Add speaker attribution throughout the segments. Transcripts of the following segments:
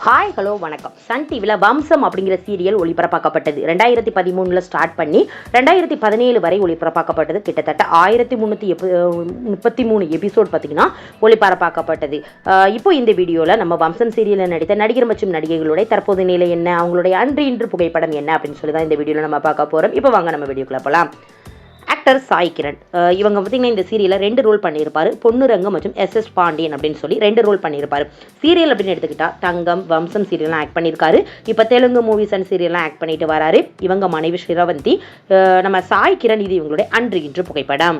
Speaker 1: Hi hello வணக்கம். Sun டிவியில் வம்சம் அப்படிங்கிற சீரியல் ஒளிபரப்பாக்கப்பட்டது. 2013 ஸ்டார்ட் பண்ணி 2017 வரை ஒளிபரப்பாக்கப்பட்டது. கிட்டத்தட்ட 1333 எபிசோட் பார்த்தீங்கன்னா ஒளிபரப்பாக்கப்பட்டது. இப்போ இந்த வீடியோவில் நம்ம வம்சம் சீரியலில் நடித்த நடிகர் மற்றும் நடிகைகளுடைய தற்போது நிலை என்ன, அவங்களுடைய அன்று இன்று புகைப்படம் என்ன அப்படின்னு சொல்லி தான் இந்த வீடியோவில் நம்ம பார்க்க போகிறோம். இப்போ வாங்க நம்ம வீடியோக்குள்ள போகலாம். ஆக்டர் சாய் கிரண் இவங்க பார்த்தீங்கன்னா இந்த சீரியலில் 2 ரோல் பண்ணியிருப்பார். பொன்னுரங்கம் மற்றும் எஸ் பாண்டியன் அப்படின்னு சொல்லி 2 ரோல் பண்ணியிருப்பார். சீரியல் அப்படின்னு எடுத்துக்கிட்டா தங்கம், வம்சம் சீரியல்லாம் ஆக்ட் பண்ணியிருக்காரு. இப்போ தெலுங்கு மூவிஸ் அண்ட் சீரியல்லாம் ஆக்ட் பண்ணிட்டு வராரு. இவங்க மனைவி ஸ்ரீரவந்தி. நம்ம சாய் கிரண் இது இவங்களுடைய அன்று இன்று புகைப்படம்.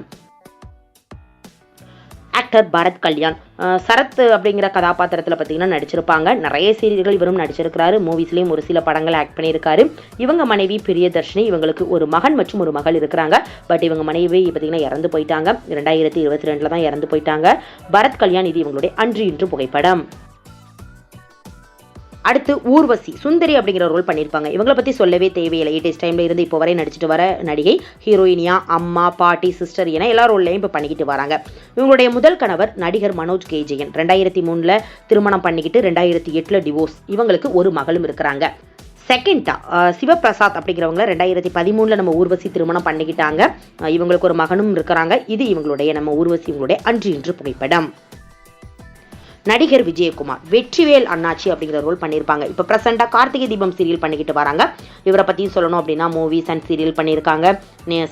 Speaker 1: ஆக்டர் பரத் கல்யாண் சரத் அப்படிங்கிற கதாபாத்திரத்தில் பார்த்தீங்கன்னா நடிச்சிருப்பாங்க. நிறைய சீரியல்கள் இவரும் நடிச்சிருக்கிறாரு. மூவிஸ்லேயும் ஒரு சில படங்கள் ஆக்ட் பண்ணியிருக்காரு. இவங்க மனைவி பிரியதர்ஷினி. இவங்களுக்கு ஒரு மகன் மற்றும் ஒரு மகள் இருக்கிறாங்க. பட் இவங்க மனைவி பார்த்தீங்கன்னா இறந்து போயிட்டாங்க. 2022 தான் இறந்து போயிட்டாங்க. பரத் கல்யாண் இது இவங்களுடைய அன்று இன்று புகைப்படம். அடுத்து ஊர்வசி சுந்தரி அப்படிங்கிற ரோல் பண்ணியிருப்பாங்க. இவங்களை பற்றி சொல்லவே தேவையில்லை. 80s டைமில் இருந்து இப்போ வரை நடிச்சிட்டு வர நடிகை. ஹீரோயினியா, அம்மா, பாட்டி, சிஸ்டர் என எல்லா ரோல்லையும் இப்போ பண்ணிக்கிட்டு வராங்க. இவங்களுடைய முதல் கணவர் நடிகர் மனோஜ் கேஜயன். 2003 திருமணம் பண்ணிக்கிட்டு 2008 டிவோர்ஸ். இவங்களுக்கு ஒரு மகளும் இருக்கிறாங்க. செகண்டா சிவபிரசாத் அப்படிங்கிறவங்க 2013 நம்ம ஊர்வசி திருமணம் பண்ணிக்கிட்டாங்க. இவங்களுக்கு ஒரு மகனும் இருக்கிறாங்க. இது இவங்களுடைய நம்ம ஊர்வசி இவங்களுடைய அன்று இன்று புகைப்படம். நடிகர் விஜயகுமார் வெற்றிவேல் அண்ணாச்சி அப்படிங்கிற ரோல் பண்ணியிருப்பாங்க. இப்போ ப்ரெசெண்டாக கார்த்திகை தீபம் சீரியல் பண்ணிக்கிட்டு வராங்க. இவரை பற்றியும் சொல்லணும் அப்படின்னா மூவிஸ் அண்ட் சீரியல் பண்ணியிருக்காங்க.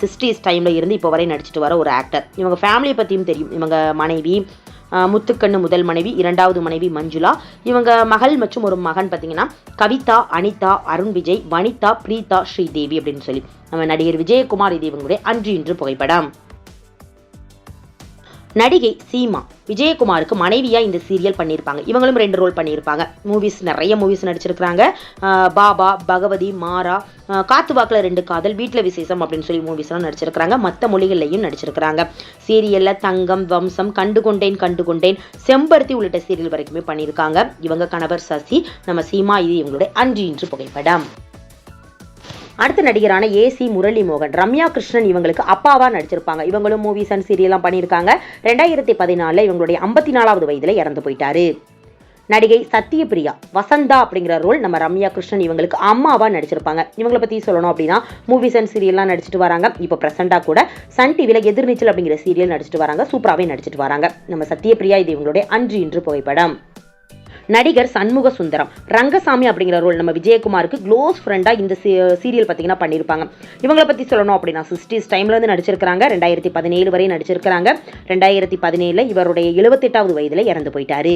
Speaker 1: 60s டைமில் இருந்து இப்போ வரை நடிச்சிட்டு வர ஒரு ஆக்டர். இவங்க ஃபேமிலியை பற்றியும் தெரியும். இவங்க மனைவி முத்துக்கண்ணு முதல் மனைவி, 2வது மனைவி மஞ்சுளா. இவங்க மகள் மற்றும் ஒரு மகன் பார்த்தீங்கன்னா கவிதா, அனிதா, அருண் விஜய், வனிதா, பிரீதா, ஸ்ரீதேவி அப்படின்னு சொல்லி நம்ம நடிகர் விஜயகுமார் இது இவங்களுடைய அன்று இன்று புகைப்படம். நடிகை சீமா விஜயகுமாருக்கு மனைவியா இந்த சீரியல் பண்ணியிருப்பாங்க. இவங்களும் 2 ரோல் பண்ணியிருப்பாங்க. நிறைய மூவிஸ் நடிச்சிருக்கிறாங்க. பாபா, பகவதி, மாறா, காத்துவாக்கில் 2 காதல், வீட்டில் விசேஷம் அப்படின்னு சொல்லி மூவிஸ்லாம் நடிச்சிருக்கிறாங்க. மற்ற மொழிகள்லையும் நடிச்சிருக்கிறாங்க. சீரியலில் தங்கம், வம்சம், கண்டுகொண்டேன், செம்பருத்தி உள்ளிட்ட சீரியல் வரைக்குமே பண்ணியிருக்காங்க. இவங்க கணவர் சசி. நம்ம சீமா இது இவங்களுடைய அன்று இன்று புகைப்படம். அடுத்த நடிகரான ஏசி முரளி மோகன், ரம்யா கிருஷ்ணன் இவங்களுக்கு அப்பாவா நடிச்சிருப்பாங்க. இவங்களும் மூவிஸ் அண்ட் சீரியல்லாம் பண்ணியிருக்காங்க. 2014 இவங்களுடைய 54வது வயதில் இறந்து போயிட்டாரு. நடிகை சத்யபிரியா வசந்தா அப்படிங்கிற ரோல் நம்ம ரம்யா கிருஷ்ணன் இவங்களுக்கு அம்மாவா நடிச்சிருப்பாங்க. இவங்களை பற்றி சொல்லணும் அப்படின்னா மூவிஸ் அண்ட் சீரியல்லாம் நடிச்சிட்டு வராங்க. இப்போ ப்ரெசெண்டாக கூட சன் டிவியில் எதிர்நீச்சல் அப்படிங்கிற சீரியல் நடிச்சிட்டு வராங்க. சூப்பராகவே நடிச்சிட்டு வராங்க. நம்ம சத்யபிரியா இது இவங்களுடைய அன்று இன்று புகைப்படம். நடிகர் சண்முக சுந்தரம் ரங்கசாமி அப்படிங்கிற ரோல் நம்ம விஜயகுமாருக்கு க்ளோஸ் ஃப்ரெண்டாக இந்த சீரியல் பார்த்தீங்கன்னா பண்ணியிருப்பாங்க. இவங்களை பற்றி சொல்லணும் அப்படின்னா 60s டைமில் வந்து நடிச்சிருக்கிறாங்க. 2017 வரை நடிச்சிருக்கிறாங்க. 2017 இவருடைய 78வது வயதில் இறந்து போயிட்டாரு.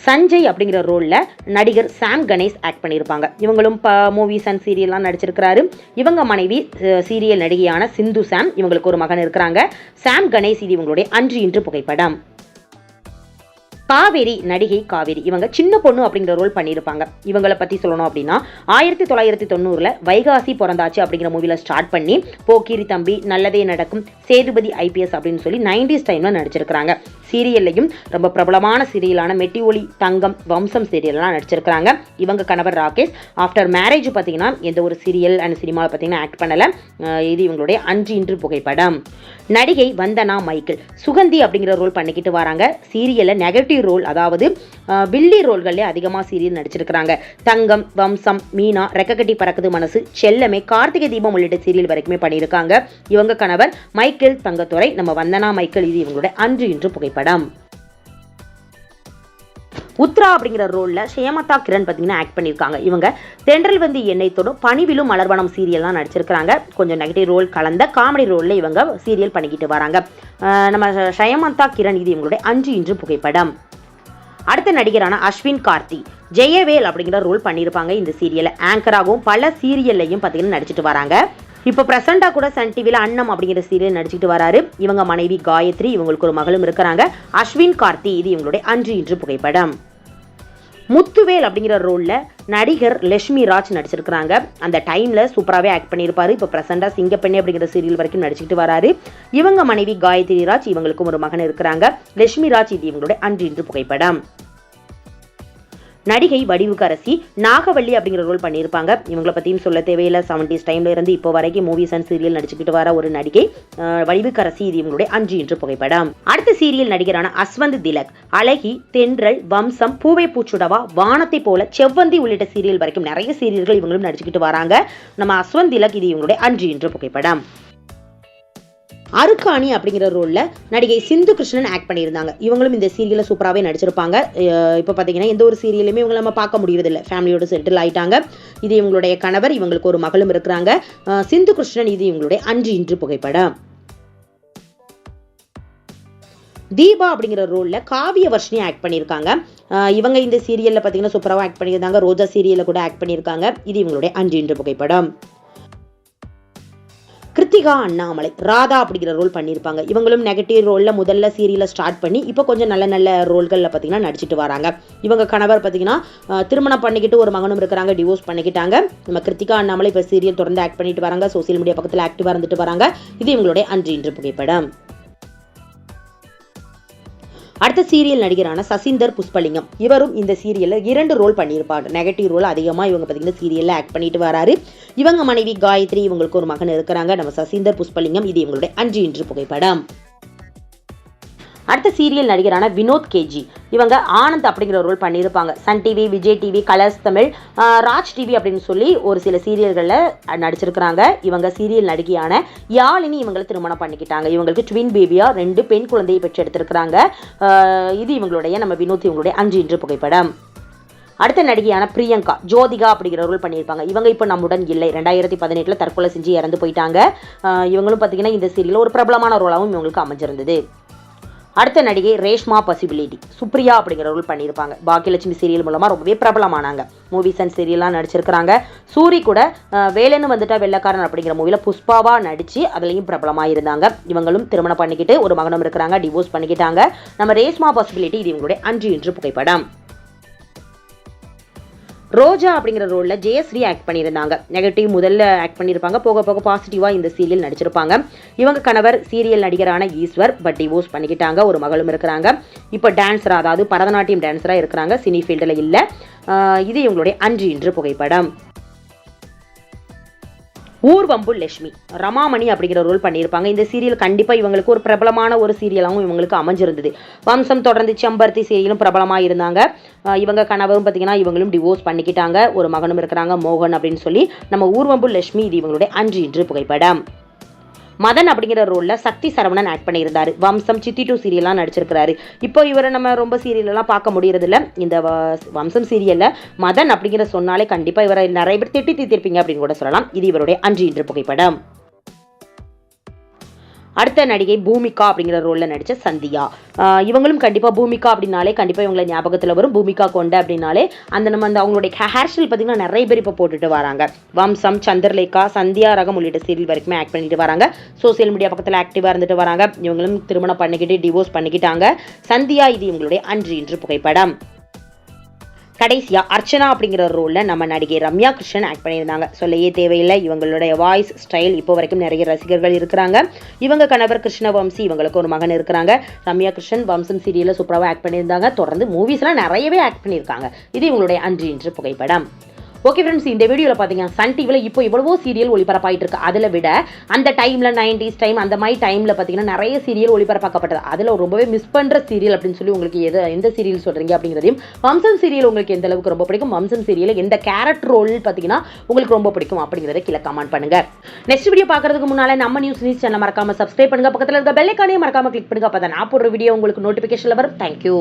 Speaker 1: சஞ்சய் அப்படிங்கிற ரோலில் நடிகர் சாம் கணேஷ் ஆக்ட் பண்ணியிருப்பாங்க. இவங்களும் மூவிஸ் அண்ட் சீரியல்லாம் நடிச்சிருக்கிறாரு. இவங்க மனைவி சீரியல் நடிகையான சிந்து சாம். இவங்களுக்கு ஒரு மகன் இருக்கிறாங்க. சாம் கணேஷ் இது இவங்களுடைய அன்று இன்று புகைப்படம். காவேரி நடிகை காவேரி இவங்க சின்ன பொண்ணு அப்படிங்கிற ரோல் பண்ணியிருப்பாங்க. இவங்களை பற்றி சொல்லணும் அப்படின்னா 1990 வைகாசி பிறந்தாச்சு அப்படிங்கிற மூவியில் ஸ்டார்ட் பண்ணி போக்கிரி தம்பி, நல்லதே நடக்கும், சேதுபதி IPS அப்படின்னு சொல்லி 90s டைமில் நடிச்சிருக்கிறாங்க. சீரியல்லையும் ரொம்ப பிரபலமான சீரியலான மெட்டி ஒளி, தங்கம், வம்சம் சீரியல்லாம் நடிச்சிருக்கிறாங்க. இவங்க கணவர் ராகேஷ். ஆஃப்டர் மேரேஜ் பார்த்தீங்கன்னா எந்த ஒரு சீரியல் அண்ட் சினிமாவில் பார்த்தீங்கன்னா ஆக்ட் பண்ணலை. இது இவங்களுடைய அன்று இன்று புகைப்படம். நடிகை வந்தனா மைக்கேல் சுகந்தி அப்படிங்கிற ரோல் பண்ணிக்கிட்டு வராங்க. சீரியலில் நெகட்டிவ் ரோல், அதாவது வில்லி ரோல்களே அதிகமாக சீரியல் நடிச்சிருக்கிறாங்க. தங்கம், வம்சம், மீனா, ரெக்கக்கட்டி பறக்குது மனசு, செல்லமே, கார்த்திகை தீபம் உள்ளிட்ட சீரியல் வரைக்குமே பண்ணியிருக்காங்க. இவங்க கணவர் மைக்கேல் தங்கத்துறை. நம்ம வந்தனா மைக்கேல் இது இவங்களுடைய அன்று இன்று புகைப்படம். உத்ரா அப்படிங்கிற ரோலில் ஷேமதா கிரண் பார்த்தீங்கன்னா ஆக்ட் பண்ணியிருக்காங்க. இவங்க தென்றல் வந்து எண்ணெய் தொடும், பணிவிலும் மலர்வனம் சீரியல்லாம் நடிச்சிருக்கிறாங்க. கொஞ்சம் நெகட்டிவ் ரோல் கலந்த காமெடி ரோலில் இவங்க சீரியல் பண்ணிக்கிட்டு வராங்க. நம்ம ஷேமதா கிரண் இது இவங்களுடைய அன்று இன்று புகைப்படம். அடுத்த நடிகரான அஸ்வின் கார்த்தி ஜெயவேல் அப்படிங்கிற ரோல் பண்ணியிருப்பாங்க. இந்த சீரியலை ஆங்கராகவும் பல சீரியல்லையும் பார்த்தீங்கன்னா நடிச்சிட்டு வராங்க. இப்போ ப்ரெசெண்டாக கூட சன் டிவியில் அன்னம் அப்படிங்கிற சீரியல் நடிச்சிட்டு வராரு. இவங்க மனைவி காயத்ரி. இவங்களுக்கு ஒரு மகளும் இருக்கிறாங்க. அஸ்வின் கார்த்தி இது இவங்களுடைய அன்று இன்று புகைப்படம். முத்துவேல் அப்படிங்கிற ரோலில் நடிகர் லட்சுமி ராஜ் நடிச்சிருக்கிறாங்க. அந்த டைமில் சூப்பராகவே ஆக்ட் பண்ணியிருப்பாரு. இப்போ ப்ரெசெண்டாக சிங்கப்பெண்ணே அப்படிங்கிற சீரியல் வரைக்கும் நடிச்சுக்கிட்டு வராரு. இவங்க மனைவி காயத்ரி ராஜ். இவங்களுக்கும் ஒரு மகன் இருக்கிறாங்க. லட்சுமி ராஜ் இது இவங்களுடைய அன்று இன்று புகைப்படம். நடிகை வடிவுக்கரசி நாகவள்ளி அப்படிங்கிற ரோல் பண்ணியிருப்பாங்க. இவங்களை பற்றியும் சொல்ல தேவையில்லை. 70s டைம்ல இருந்து இப்போ வரைக்கும் மூவிஸ் அண்ட் சீரியல் நடிச்சுக்கிட்டு வர ஒரு நடிகை வடிவுக்கரசி. இது இவங்களுடைய 5 இன்று புகைப்படம். அடுத்த சீரியல் நடிகரான அஸ்வந்த் திலக் அழகி, தென்றல், வம்சம், பூவே பூச்சுடவா, வானத்தை போல, செவ்வந்தி உள்ளிட்ட சீரியல் வரைக்கும் நிறைய சீரியல்கள் இவங்களும் நடிச்சுக்கிட்டு வராங்க. நம்ம அஸ்வந்த் திலக் இது இவங்களுடைய 5 இன்று புகைப்படம். அருக்காணி அப்படிங்கிற ரோல்ல நடிகை சிந்து கிருஷ்ணன் ஆக்ட் பண்ணியிருந்தாங்க. இவங்களும் இந்த சீரியல்ல சூப்பராகவே நடிச்சிருப்பாங்க. இப்போ பார்த்தீங்கன்னா எந்த ஒரு சீரியலுமே இவங்களை நம்ம பார்க்க முடியறது இல்லை. ஃபேமிலியோட செட்டில் ஆயிட்டாங்க. இது இவங்களுடைய கணவர், இவங்களுக்கு ஒரு மகளும் இருக்கிறாங்க. சிந்து கிருஷ்ணன் இது இவங்களுடைய 5 இன்று புகைப்படம். தீபா அப்படிங்கிற ரோல்ல காவிய வர்ஷினி ஆக்ட் பண்ணியிருக்காங்க. இவங்க இந்த சீரியல்ல பார்த்தீங்கன்னா சூப்பராக ஆக்ட் பண்ணியிருந்தாங்க. ரோஜா சீரியல்ல கூட ஆக்ட் பண்ணியிருக்காங்க. இது இவங்களுடைய 5 இன்று புகைப்படம். கிருத்திகா அண்ணாமலை ராதா அப்படிங்கிற ரோல் பண்ணியிருப்பாங்க. இவங்களும் நெகட்டிவ் ரோலில் முதல்ல சீரியலை ஸ்டார்ட் பண்ணி இப்போ கொஞ்சம் நல்ல நல்ல ரோல்களில் பார்த்தீங்கன்னா நடிச்சிட்டு வராங்க. இவங்க கணவர் பார்த்தீங்கன்னா திருமணம் பண்ணிக்கிட்டு ஒரு மகனும் இருக்கிறாங்க, டிவோர்ஸ் பண்ணிக்கிட்டாங்க. நம்ம கிருத்திகா அண்ணாமலை இப்போ சீரியல் தொடர்ந்து ஆக்ட் பண்ணிட்டு வராங்க. சோசியல் மீடியா பக்கத்தில் ஆக்டிவாக இருந்துட்டு வராங்க. இது இவங்களுடைய 5 இன்று புகைப்படம். அடுத்த சீரியல் நடிகரான சசிந்தர் புஷ்பலிங்கம். இவரும் இந்த சீரியல்ல 2 ரோல் பண்ணியிருப்பாங்க. நெகட்டிவ் ரோல் அதிகமாக இவங்க பார்த்தீங்கன்னா சீரியல்ல ஆக்ட் பண்ணிட்டு வராரு. இவங்க மனைவி காயத்ரி, இவங்களுக்கு ஒரு மகன் இருக்கிறாங்க. நம்ம சசிந்தர் புஷ்பலிங்கம் இது இவங்களுடைய 5 இன்று புகைப்படம். அடுத்த சீரியல் நடிகரான வினோத் கேஜி. இவங்க ஆனந்த் அப்படிங்கிற ரோல் பண்ணியிருப்பாங்க. Sun TV, Vijay TV, Colors Tamil, Raj TV அப்படின்னு சொல்லி ஒரு சில சீரியல்களில் நடிச்சிருக்கிறாங்க. இவங்க சீரியல் நடிகையான யாழினி இவங்களை திருமணம் பண்ணிக்கிட்டாங்க. இவங்களுக்கு ட்வின் பேபியா 2 பெண் குழந்தையை பெற்று எடுத்திருக்கிறாங்க. இது இவங்களுடைய நம்ம வினோத் இவங்களுடைய 5 இன்று புகைப்படம். அடுத்த நடிகையான பிரியங்கா ஜோதிகா அப்படிங்கிற ரோல் பண்ணியிருப்பாங்க. இவங்க இப்போ நம்முடன் இல்லை. 2018 தற்கொலை செஞ்சு இறந்து போயிட்டாங்க. இவங்களும் பார்த்தீங்கன்னா இந்த சீரியலில் ஒரு பிரபலமான ரோலாகவும் இவங்களுக்கு அமைஞ்சிருந்தது. அடுத்த நடிகை ரேஷ்மா பாசிபிலிட்டி சுப்ரியா அப்படிங்கிற ரோல் பண்ணியிருப்பாங்க. பாக்கியலட்சுமி சீரியல் மூலமாக ரொம்பவே பிரபலமானாங்க. மூவிஸ் அண்ட் சீரியல்லாம் நடிச்சிருக்கிறாங்க. சூரி கூட வேலைன்னு வந்துட்டா வெள்ளக்காரன் அப்படிங்கிற மூவியில் புஷ்பாவா நடிச்சு அதுலேயும் பிரபலமாக இருந்தாங்க. இவங்களும் திருமணம் பண்ணிக்கிட்டு ஒரு மகனும் இருக்கிறாங்க, டிவோர்ஸ் பண்ணிக்கிட்டாங்க. நம்ம ரேஷ்மா பாசிபிலிட்டி இது இவங்களுடைய 5 இன்று புகைப்படம். ரோஜா அப்படிங்கிற ரோலில் ஜெயஸ்ரீ ஆக்ட் பண்ணியிருந்தாங்க. நெகட்டிவ் முதல்ல ஆக்ட் பண்ணியிருப்பாங்க, போக போக பாசிட்டிவாக இந்த சீரியல் நடிச்சிருப்பாங்க. இவங்க கணவர் சீரியல் நடிகரான ஈஸ்வர், பட் டிவோர்ஸ் பண்ணிக்கிட்டாங்க, ஒரு மகளும் இருக்கிறாங்க. இப்போ டான்ஸராக, அதாவது பரதநாட்டியம் டான்ஸராக இருக்கிறாங்க, சினி ஃபீல்டில் இல்லை. இது இவங்களுடைய 5 இன்று புகைப்படம். ஊர்வம்பு லட்சுமி ரமாமணி அப்படிங்கிற ரோல் பண்ணியிருப்பாங்க. இந்த சீரியல் கண்டிப்பாக இவங்களுக்கு ஒரு பிரபலமான ஒரு சீரியலாகவும் இவங்களுக்கு அமைஞ்சிருந்தது. வம்சம் தொடர்ந்து செம்பருத்தி சீரியலும் பிரபலமாக இருந்தாங்க. இவங்க கணவரும் பார்த்தீங்கன்னா இவங்களும் டிவோர்ஸ் பண்ணிக்கிட்டாங்க, ஒரு மகனும் இருக்கிறாங்க, மோகன் அப்படின்னு சொல்லி. நம்ம ஊர்வம்பு லட்சுமி இது இவங்களுடைய 5 இன்று புகைப்படம். மதன் அப்படிங்கிற ரோலில் சக்தி சரவணன் ஆக்ட் பண்ணியிருந்தாரு. வம்சம், சித்தி 2 சீரியல்லாம் நடிச்சிருக்கிறாரு. இப்போ இவரை நம்ம ரொம்ப சீரியலெல்லாம் பார்க்க முடியறதில்ல. இந்த வம்சம் சீரியலில் மதன் அப்படிங்கிற சொன்னாலே கண்டிப்பாக இவரை நிறைய பேர் திட்டி தீர்த்திருப்பீங்க அப்படின்னு கூட சொல்லலாம். இது இவருடைய 5 இன்று புகைப்படம். அடுத்த நடிகை பூமிகா அப்படிங்கிற ரோலில் நடித்த சந்தியா. இவங்களும் கண்டிப்பாக பூமிகா அப்படின்னாலே கண்டிப்பாக இவங்களை ஞாபகத்தில் வரும். பூமிகா கொண்ட அப்படின்னாலே நம்ம அவங்களுடைய ஹேர் ஸ்டைல் பார்த்தீங்கன்னா நிறைய பேர் இப்போ போட்டுட்டு வராங்க. வம்சம், சந்திரலேகா, சந்தியா ரகம் உள்ளிட்ட சீரியல் வரைக்குமே ஆக்ட் பண்ணிட்டு வராங்க. சோசியல் மீடியா பக்கத்தில் ஆக்டிவாக இருந்துட்டு வராங்க. இவங்களும் திருமணம் பண்ணிக்கிட்டு டிவோர்ஸ் பண்ணிக்கிட்டாங்க. சந்தியா இது இவங்களுடைய 5 இன்று புகைப்படம். கடைசியா அர்ச்சனா அப்படிங்கிற ரோல்ல நம்ம நடிகை ரம்யா கிருஷ்ணன் ஆக்ட் பண்ணியிருந்தாங்க. சொல்லவே தேவையில்லை, இவங்களுடைய வாய்ஸ் ஸ்டைல் இப்போ வரைக்கும் நிறைய ரசிகர்கள் இருக்கிறாங்க. இவங்க கணவர் கிருஷ்ணவம்சி, இவங்களுக்கு ஒரு மகன் இருக்கிறாங்க. ரம்யா கிருஷ்ணன் வம்சம் சீரியல்ல சூப்பராக ஆக்ட் பண்ணியிருந்தாங்க. தொடர்ந்து மூவிஸ்லாம் நிறையவே ஆக்ட் பண்ணியிருக்காங்க. இது இவங்களுடைய 5 இன்று புகைப்படம். ஓகே ஃப்ரெண்ட்ஸ், இந்த வீடியோவில் பார்த்தீங்கன்னா சன் டிவியில் இப்போ எவ்வளவோ சீரியல் ஒளிபரப்பாயிட்டு இருக்கு. அதில் விட அந்த டைமில் 90s டைம் அந்த மாதிரி டைமில் பார்த்தீங்கன்னா நிறைய சீரியல் ஒளிபரப்பாக்கப்பட்டது. அதில் ரொம்பவே மிஸ் பண்ணுற சீரியல் அப்படின்னு சொல்லி உங்களுக்கு எந்த சீரியல் சொல்கிறீங்க அப்படிங்கிறதையும், வம்சம் சீரியல் உங்களுக்கு எந்த அளவுக்கு ரொம்ப பிடிக்கும், வம்சம் சீரியல் எந்த கேரக்டர் ரோல் பார்த்தீங்கன்னா உங்களுக்கு ரொம்ப பிடிக்கும் அப்படிங்கிறத கீழே கமெண்ட் பண்ணுங்க. நெக்ஸ்ட் வீடியோ பார்க்கறதுக்கு முன்னால் நம்ம நியூஸ் சேனல் மறக்காம சப்ஸ்கிரைப் பண்ணுங்க, பக்கத்தில் இருக்க பெல் ஐகானையும் மறக்காம கிளிக் பண்ணுங்க. அப்போ தான் நான் போடுற வீடியோ உங்களுக்கு நோட்டிஃபிகேஷனில் வரும். தேங்க்யூ.